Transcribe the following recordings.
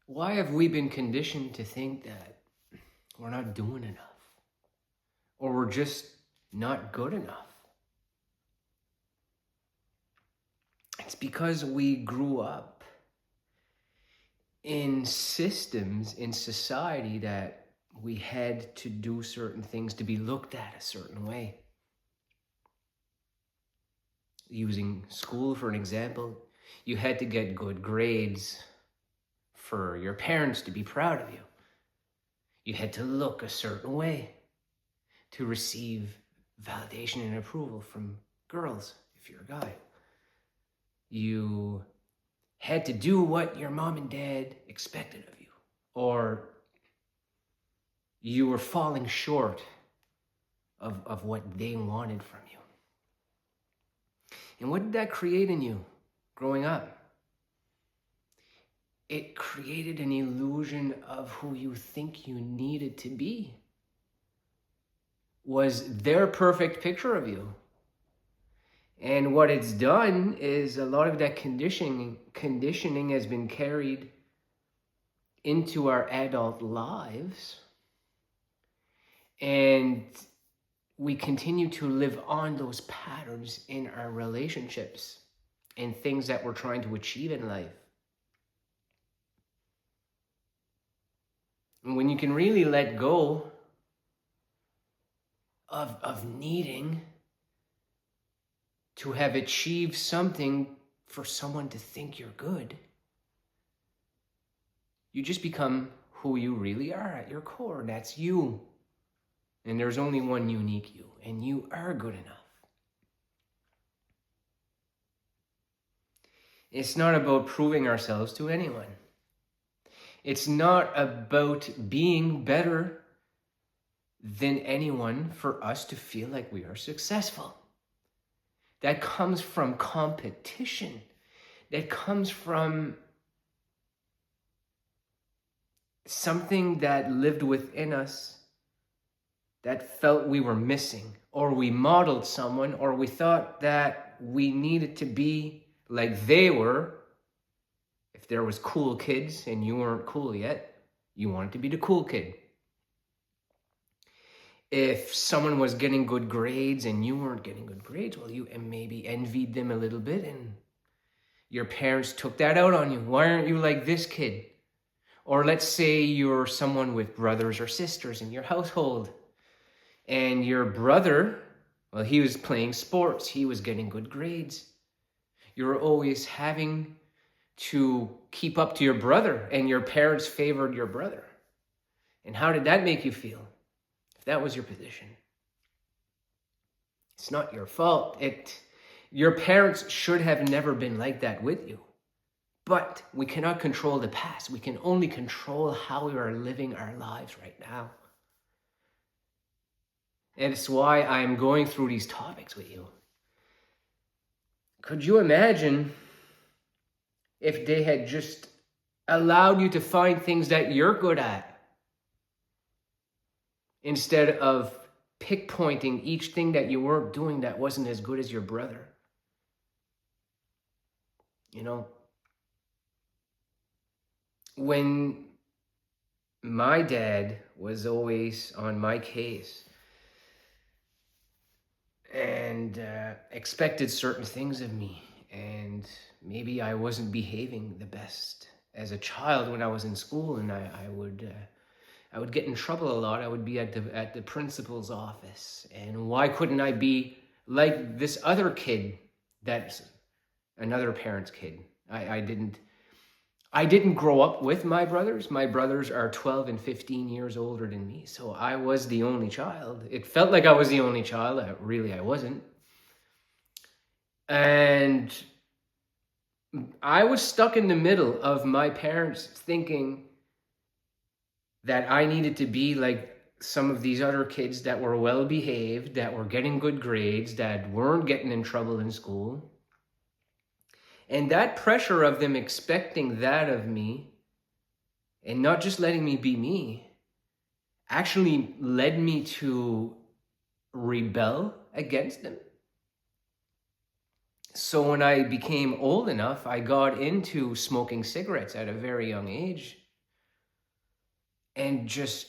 Why have we been conditioned to think that we're not doing enough or we're just not good enough? It's because we grew up in systems in society that we had to do certain things to be looked at a certain way. Using school for an example, you had to get good grades for your parents to be proud of you. You had to look a certain way to receive validation and approval from girls if you're a guy. You had to do what your mom and dad expected of you, or you were falling short of what they wanted from you. And what did that create in you growing up? It created an illusion of who you think you needed to be. Was their perfect picture of you. And what it's done is a lot of that conditioning has been carried into our adult lives. And we continue to live on those patterns in our relationships and things that we're trying to achieve in life. And when you can really let go of needing to have achieved something for someone to think you're good, you just become who you really are at your core. That's you. And there's only one unique you, and you are good enough. It's not about proving ourselves to anyone. It's not about being better than anyone for us to feel like we are successful. That comes from competition. That comes from something that lived within us that felt we were missing, or we modeled someone, or we thought that we needed to be like they were. If there was cool kids and you weren't cool yet, you wanted to be the cool kid. If someone was getting good grades and you weren't getting good grades, well, you maybe envied them a little bit and your parents took that out on you. Why aren't you like this kid? Or let's say you're someone with brothers or sisters in your household and your brother, well, he was playing sports. He was getting good grades. You're always having to keep up to your brother, and your parents favored your brother. And how did that make you feel if that was your position? It's not your fault. Your parents should have never been like that with you. But we cannot control the past. We can only control how we are living our lives right now. And it's why I'm going through these topics with you. Could you imagine if they had just allowed you to find things that you're good at, instead of pinpointing each thing that you weren't doing that wasn't as good as your brother? You know, when my dad was always on my case and expected certain things of me, and maybe I wasn't behaving the best as a child when I was in school, and I would get in trouble a lot. I would be at the principal's office, and why couldn't I be like this other kid that's another parent's kid? I didn't grow up with my brothers. My brothers are 12 and 15 years older than me, so I was the only child. It felt like I was the only child. Really, I wasn't. And I was stuck in the middle of my parents thinking that I needed to be like some of these other kids that were well behaved, that were getting good grades, that weren't getting in trouble in school. And that pressure of them expecting that of me and not just letting me be me actually led me to rebel against them. So when I became old enough, I got into smoking cigarettes at a very young age. and just,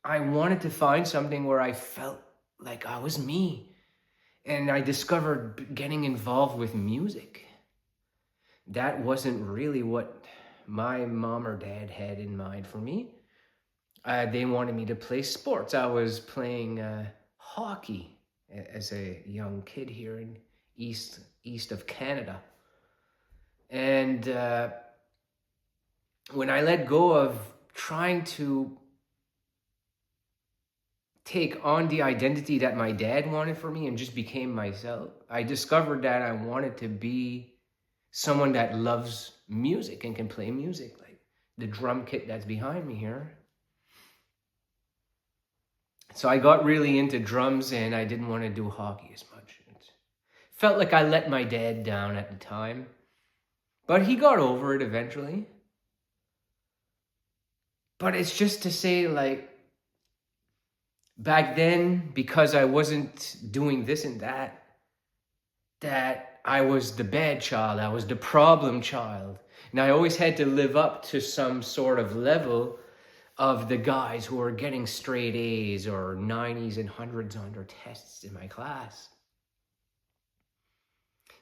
I wanted to find something where I felt like I was me. And I discovered getting involved with music. That wasn't really what my mom or dad had in mind for me. They wanted me to play sports. I was playing hockey as a young kid here in east of Canada. And when I let go of trying to take on the identity that my dad wanted for me and just became myself, I discovered that I wanted to be someone that loves music and can play music, like the drum kit that's behind me here. So I got really into drums, and I didn't want to do hockey as much. It felt like I let my dad down at the time, but he got over it eventually. But it's just to say, like, back then, because I wasn't doing this and that I was the bad child, I was the problem child. And I always had to live up to some sort of level of the guys who were getting straight A's or 90s and 100s on their tests in my class.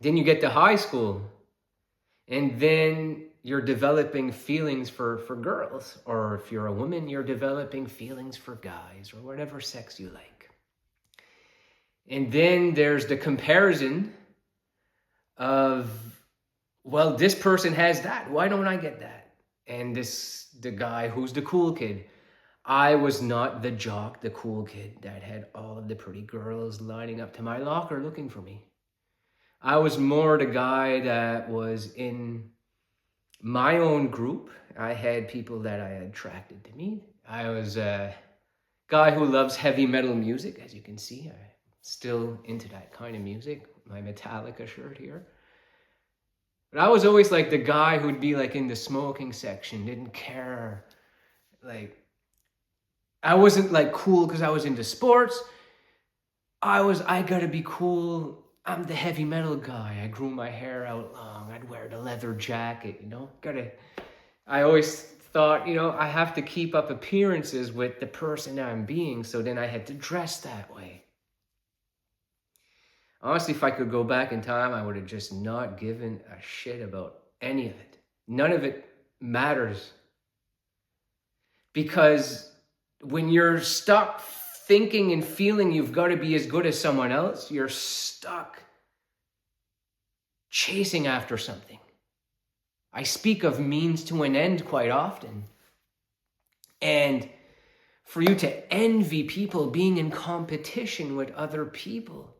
Then you get to high school, and then you're developing feelings for girls, or if you're a woman, you're developing feelings for guys, or whatever sex you like. And then there's the comparison of, well, this person has that, why don't I get that? And the guy who's the cool kid. I was not the jock, the cool kid that had all of the pretty girls lining up to my locker looking for me. I was more the guy that was in my own group. I had people that I attracted to me. I was a guy who loves heavy metal music, as you can see. I'm still into that kind of music. My Metallica shirt here. But I was always like the guy who'd be like in the smoking section, didn't care. Like, I wasn't like cool because I was into sports. I gotta be cool. I'm the heavy metal guy. I grew my hair out long. I'd wear the leather jacket, I always thought, I have to keep up appearances with the person I'm being. So then I had to dress that way. Honestly, if I could go back in time, I would have just not given a shit about any of it. None of it matters. Because when you're stuck thinking and feeling you've got to be as good as someone else, you're stuck chasing after something. I speak of means to an end quite often. And for you to envy people being in competition with other people,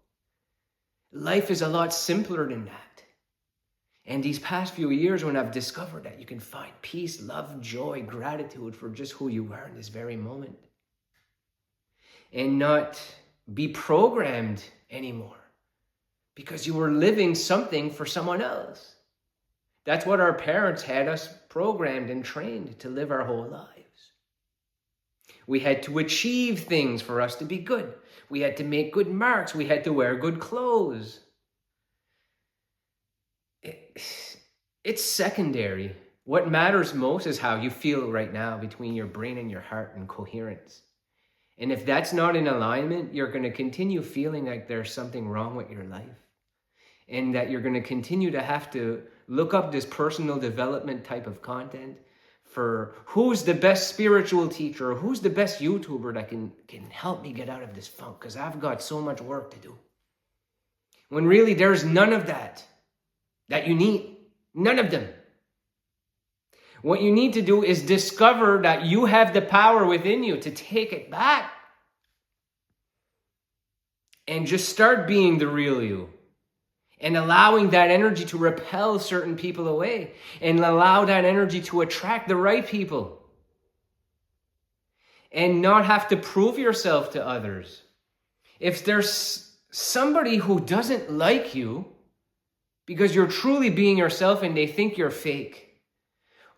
life is a lot simpler than that. And these past few years, when I've discovered that you can find peace, love, joy, gratitude for just who you are in this very moment, and not be programmed anymore because you were living something for someone else. That's what our parents had us programmed and trained to live our whole lives. We had to achieve things for us to be good. We had to make good marks. We had to wear good clothes. It's secondary. What matters most is how you feel right now between your brain and your heart and coherence. And if that's not in alignment, you're going to continue feeling like there's something wrong with your life. And that you're going to continue to have to look up this personal development type of content for who's the best spiritual teacher, or who's the best YouTuber that can help me get out of this funk, because I've got so much work to do. When really there's none of that you need. None of them. What you need to do is discover that you have the power within you to take it back. And just start being the real you. And allowing that energy to repel certain people away. And allow that energy to attract the right people. And not have to prove yourself to others. If there's somebody who doesn't like you because you're truly being yourself and they think you're fake,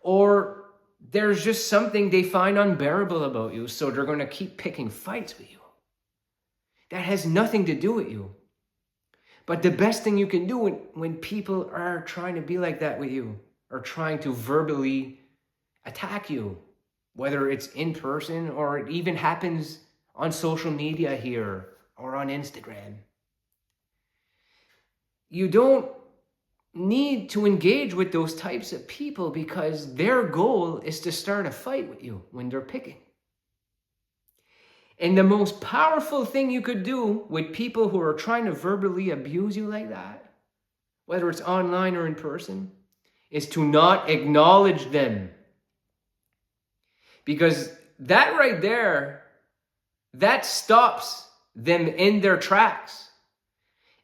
or there's just something they find unbearable about you, so they're going to keep picking fights with you, that has nothing to do with you. But the best thing you can do when people are trying to be like that with you, or trying to verbally attack you, whether it's in person or it even happens on social media here or on Instagram. You don't need to engage with those types of people because their goal is to start a fight with you when they're picking. And the most powerful thing you could do with people who are trying to verbally abuse you like that, whether it's online or in person, is to not acknowledge them. Because that right there, that stops them in their tracks.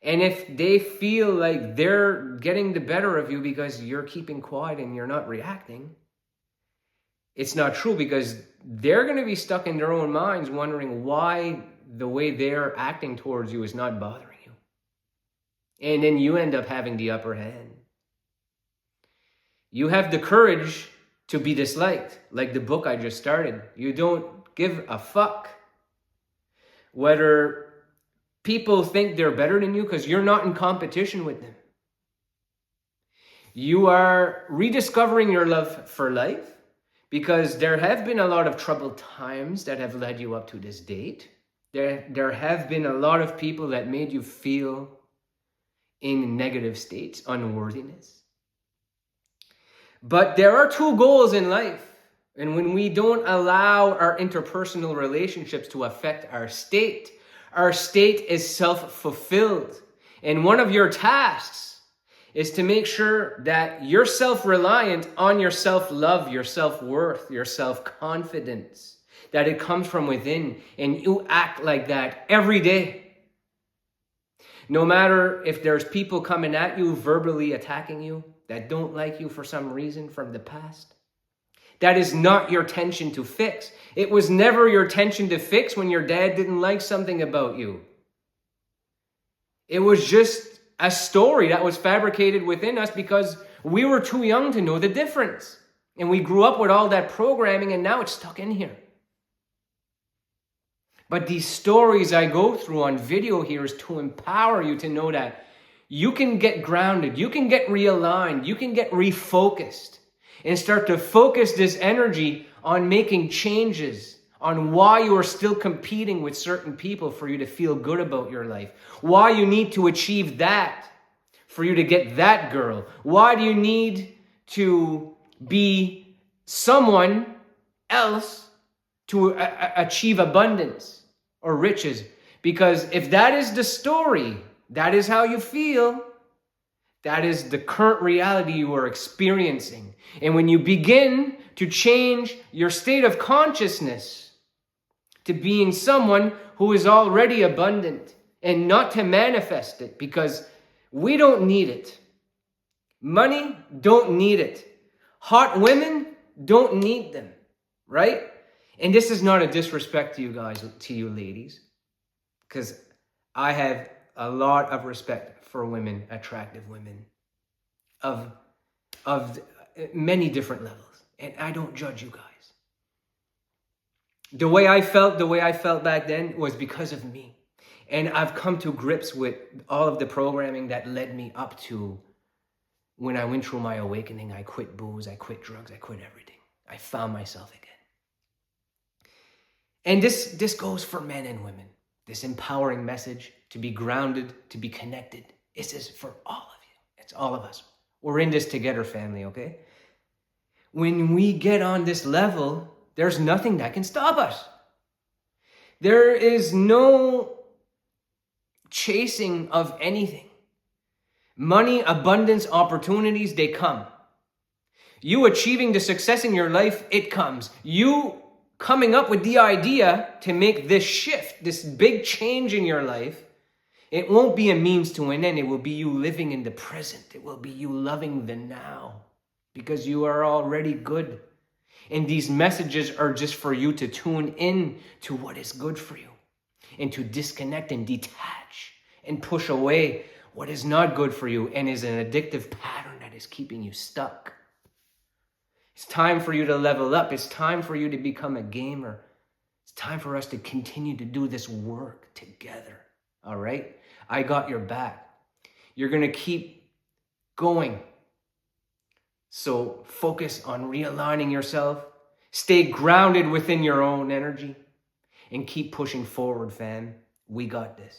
And if they feel like they're getting the better of you because you're keeping quiet and you're not reacting, it's not true, because they're going to be stuck in their own minds wondering why the way they're acting towards you is not bothering you. And then you end up having the upper hand. You have the courage to be disliked, like the book I just started. You don't give a fuck whether people think they're better than you, because you're not in competition with them. You are rediscovering your love for life, because there have been a lot of troubled times that have led you up to this date. There have been a lot of people that made you feel in negative states, unworthiness. But there are two goals in life. And when we don't allow our interpersonal relationships to affect our state is self-fulfilled. And one of your tasks is to make sure that you're self-reliant on your self-love, your self-worth, your self-confidence, that it comes from within, and you act like that every day. No matter if there's people coming at you, verbally attacking you, that don't like you for some reason from the past. That is not your tension to fix. It was never your tension to fix when your dad didn't like something about you. It was just a story that was fabricated within us because we were too young to know the difference. And we grew up with all that programming, and now it's stuck in here. But these stories I go through on video here is to empower you to know that you can get grounded, you can get realigned, you can get refocused, and start to focus this energy on making changes, on why you are still competing with certain people for you to feel good about your life, why you need to achieve that for you to get that girl, why do you need to be someone else to achieve abundance or riches. Because if that is the story, that is how you feel, that is the current reality you are experiencing. And when you begin to change your state of consciousness to being someone who is already abundant and not to manifest it, because we don't need it. Money, don't need it. Hot women, don't need them, right? And this is not a disrespect to you guys, to you ladies, because I have a lot of respect for women, attractive women, of many different levels. And I don't judge you guys. The way I felt back then was because of me. And I've come to grips with all of the programming that led me up to when I went through my awakening. I quit booze, I quit drugs, I quit everything. I found myself again. And this goes for men and women. This empowering message to be grounded, to be connected. This is for all of you. It's all of us. We're in this together, family, okay? When we get on this level, there's nothing that can stop us. There is no chasing of anything. Money, abundance, opportunities, they come. You achieving the success in your life, it comes. You coming up with the idea to make this shift, this big change in your life, it won't be a means to an end. It will be you living in the present. It will be you loving the now, because you are already good. And these messages are just for you to tune in to what is good for you, and to disconnect and detach and push away what is not good for you and is an addictive pattern that is keeping you stuck. It's time for you to level up. It's time for you to become a gamer. It's time for us to continue to do this work together. All right? I got your back. You're going to keep going. So focus on realigning yourself, Stay grounded within your own energy and keep pushing forward, fam. We got this.